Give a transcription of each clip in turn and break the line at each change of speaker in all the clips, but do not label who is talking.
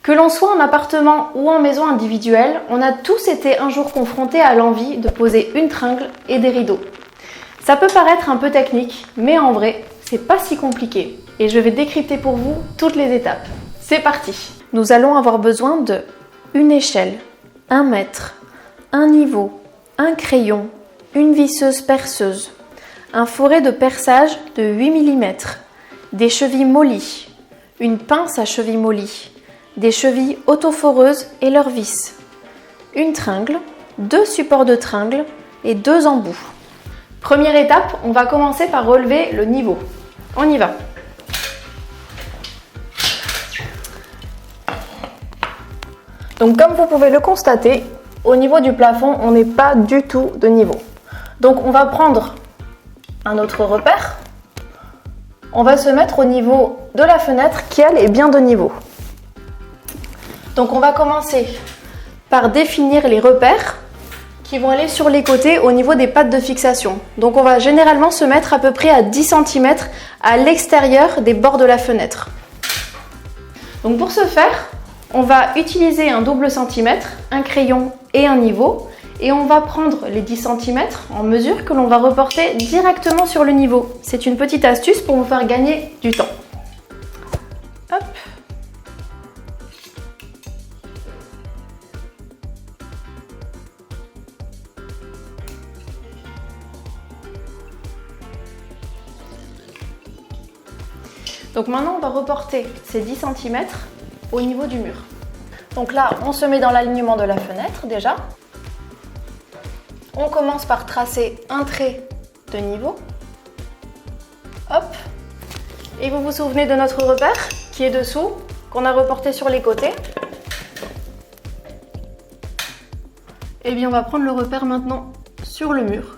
Que l'on soit en appartement ou en maison individuelle, on a tous été un jour confrontés à l'envie de poser une tringle et des rideaux. Ça peut paraître un peu technique, mais en vrai, c'est pas si compliqué. Et je vais décrypter pour vous toutes les étapes. C'est parti! Nous allons avoir besoin de une échelle, un mètre, un niveau, un crayon, une visseuse perceuse, un foret de perçage de 8 mm, des chevilles mollies, une pince à chevilles mollies, des chevilles autoforeuses et leurs vis, une tringle, 2 supports de tringle et 2 embouts. Première étape, on va commencer par relever le niveau. On y va. Donc comme vous pouvez le constater, au niveau du plafond, on n'est pas du tout de niveau. Donc on va prendre un autre repère. On va se mettre au niveau de la fenêtre qui, elle, est bien de niveau. Donc on va commencer par définir les repères qui vont aller sur les côtés au niveau des pattes de fixation. Donc on va généralement se mettre à peu près à 10 cm à l'extérieur des bords de la fenêtre. Donc pour ce faire, on va utiliser un double centimètre, un crayon et un niveau. Et on va prendre les 10 cm en mesure que l'on va reporter directement sur le niveau. C'est une petite astuce pour vous faire gagner du temps. Hop. Donc maintenant, on va reporter ces 10 cm au niveau du mur. Donc là, on se met dans l'alignement de la fenêtre déjà. On commence par tracer un trait de niveau. Hop. Et vous vous souvenez de notre repère qui est dessous, qu'on a reporté sur les côtés. Et bien, on va prendre le repère maintenant sur le mur.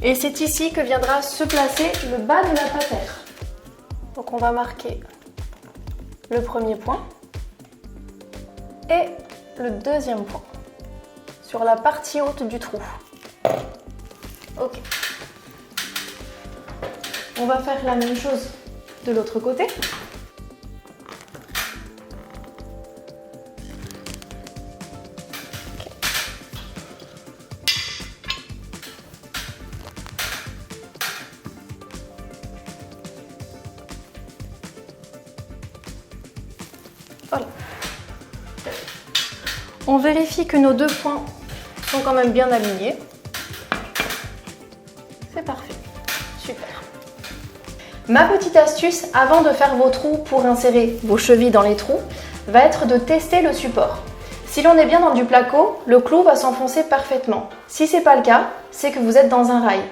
Et c'est ici que viendra se placer le bas de la patère. Donc on va marquer le premier point et le deuxième point sur la partie haute du trou. Ok. On va faire la même chose de l'autre côté. Voilà. On vérifie que nos deux points sont quand même bien alignés. C'est parfait. Super. Ma petite astuce avant de faire vos trous pour insérer vos chevilles dans les trous va être de tester le support. Si l'on est bien dans du placo, le clou va s'enfoncer parfaitement. Si ce n'est pas le cas, c'est que vous êtes dans un rail.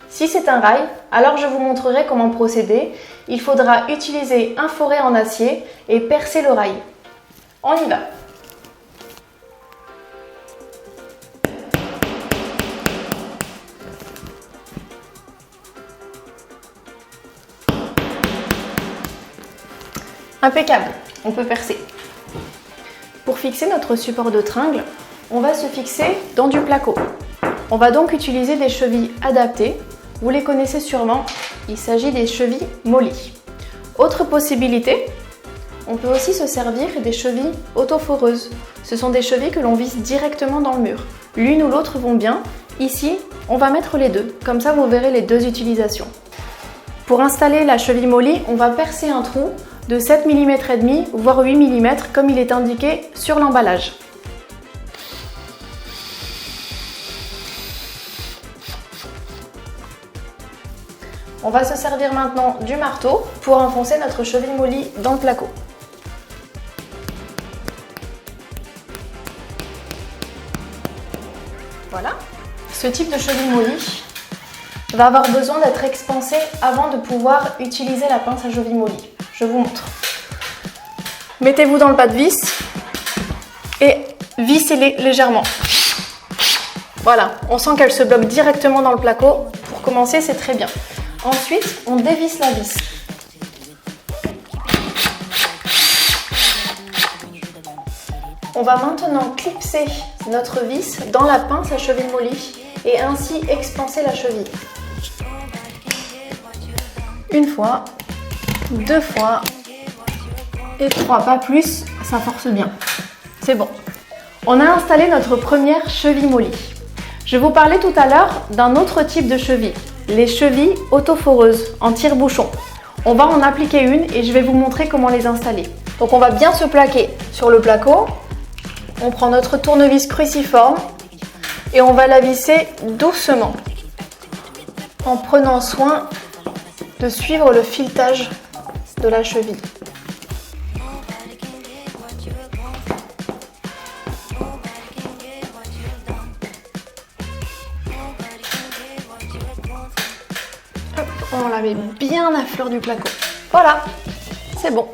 Si c'est un rail, alors je vous montrerai comment procéder. Il faudra utiliser un foret en acier et percer le rail. On y va. Impeccable, on peut percer. Pour fixer notre support de tringle, on va se fixer dans du placo. On va donc utiliser des chevilles adaptées. Vous les connaissez sûrement, il s'agit des chevilles mollies. Autre possibilité, on peut aussi se servir des chevilles autoforeuses. Ce sont des chevilles que l'on visse directement dans le mur. L'une ou l'autre vont bien. Ici, on va mettre les deux. Comme ça, vous verrez les deux utilisations. Pour installer la cheville mollie, on va percer un trou de 7 mm et demi, voire 8 mm, comme il est indiqué sur l'emballage. On va se servir maintenant du marteau pour enfoncer notre cheville mollie dans le placo. Voilà. Ce type de cheville mollie va avoir besoin d'être expansé avant de pouvoir utiliser la pince à cheville mollie. Je vous montre. Mettez-vous dans le pas de vis et vissez-les légèrement. Voilà, on sent qu'elle se bloque directement dans le placo. Pour commencer, c'est très bien. Ensuite, on dévisse la vis. On va maintenant clipser notre vis dans la pince à cheville mollie et ainsi expanser la cheville. Une fois, deux fois et trois, pas plus, ça force bien. C'est bon. On a installé notre première cheville molly. Je vous parlais tout à l'heure d'un autre type de cheville, les chevilles autoforeuses en tire-bouchon. On va en appliquer une et je vais vous montrer comment les installer. Donc on va bien se plaquer sur le placo. On prend notre tournevis cruciforme et on va la visser doucement en prenant soin de suivre le filetage de la cheville. Hop, on la met bien à fleur du placo. Voilà, c'est bon.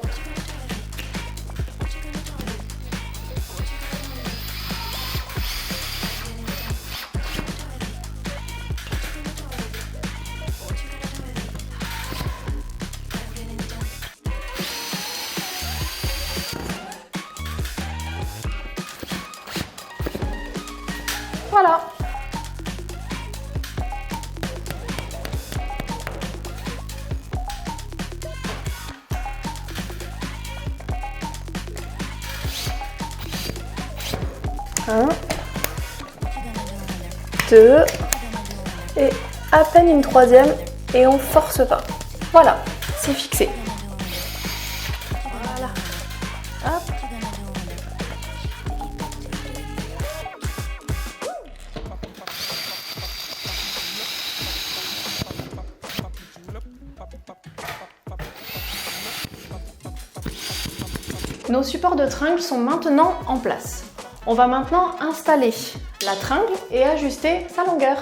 Voilà. Un, deux, et à peine une troisième, et on force pas. Voilà, c'est fixé. Voilà. Hop. Nos supports de tringle sont maintenant en place. On va maintenant installer la tringle et ajuster sa longueur.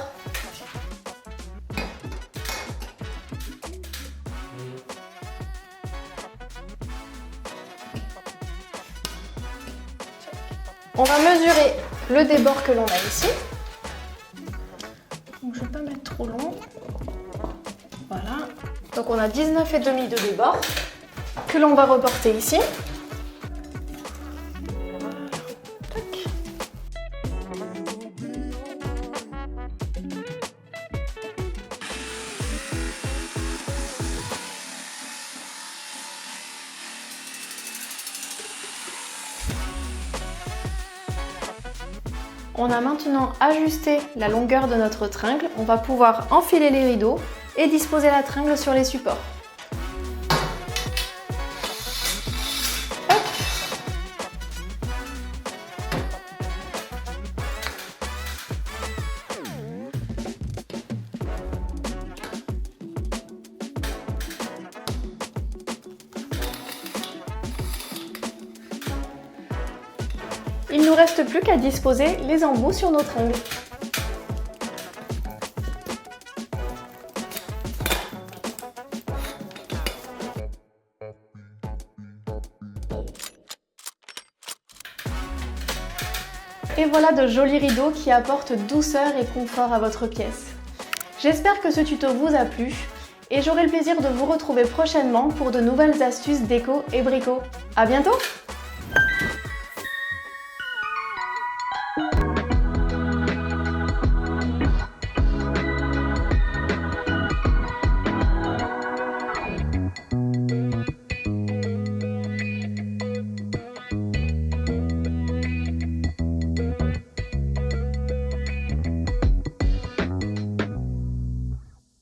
On va mesurer le débord que l'on a ici. Donc je ne vais pas mettre trop long. Voilà. Donc on a 19,5 de débord que l'on va reporter ici. On a maintenant ajusté la longueur de notre tringle. On va pouvoir enfiler les rideaux et disposer la tringle sur les supports. Hop. Il ne nous reste plus qu'à disposer les embouts sur nos tringles. Et voilà de jolis rideaux qui apportent douceur et confort à votre pièce. J'espère que ce tuto vous a plu et j'aurai le plaisir de vous retrouver prochainement pour de nouvelles astuces déco et brico. À bientôt!